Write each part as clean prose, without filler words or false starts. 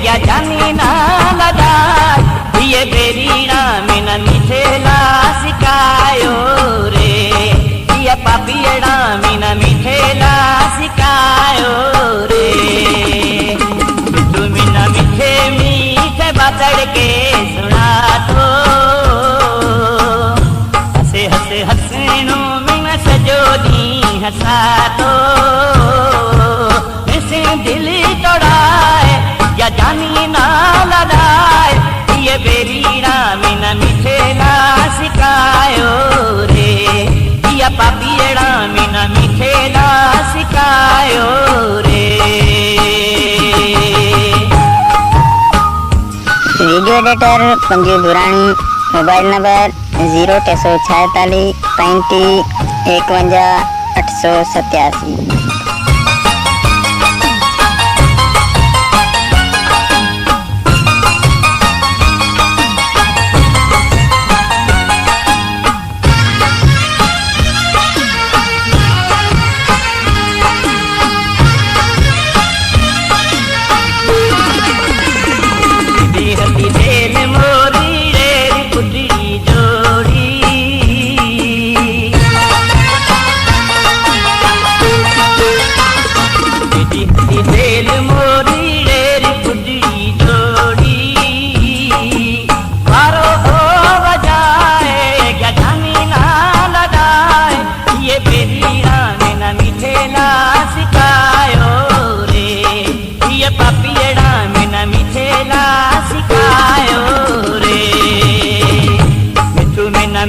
या जानी ना लदाय ये बेरीना में न मिठेला सिकायो रे ये पापियड़ा में न मिठेला सिकायो रे तुम न मिठे मीठे बातड़ के सुना तो हंसे हंसे हंसनो में न सजोनी हंसा तो दिल तोड़ाए या जानी ना लदाए ये बेरीना में न मिठेला सिकायो रे या पापियड़ा में न मिठेला सिकायो रे। Video editor Panju Durrani, mobile number 04646 35 51 887।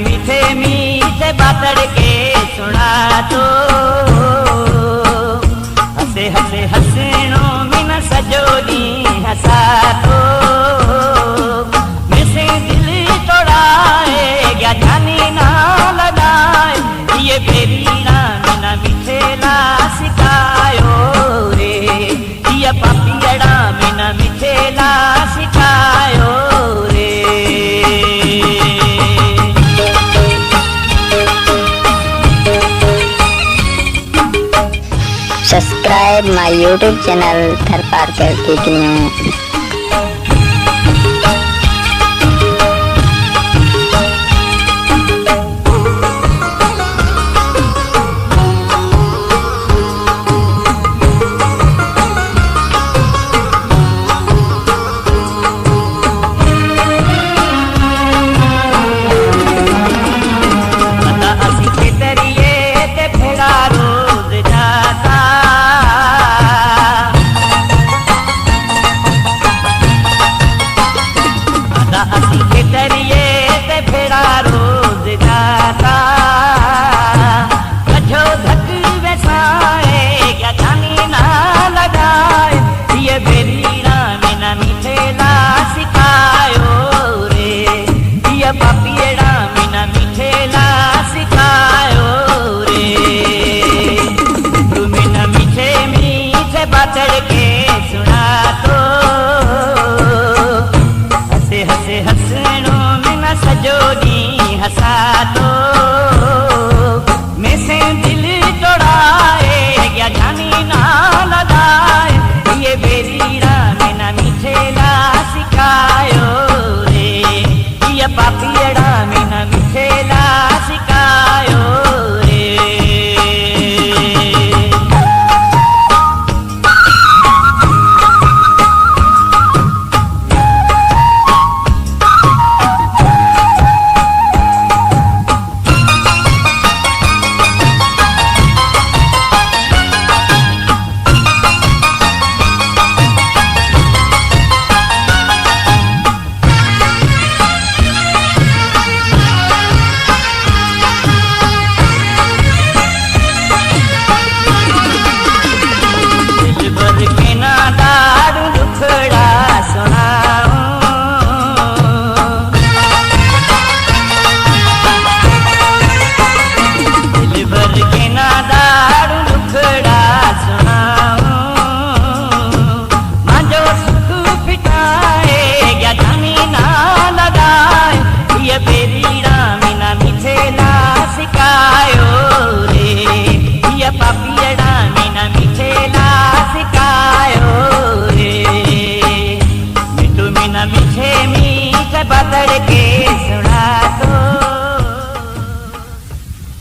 मीठे मीठे बातड़ के सुना तो हंसे हंसे हंसनो में न सजोनी हंसा तो मिसे दिल तोड़ाए क्या जानी ना लदाए ये बेरीना में न मिठेला सिकायो रे ये पापियड़ा में न मिठेला सिकायो रे। Subscribe my YouTube channel Tharparkar Cooking। मन मिठे मीठ बदड़ के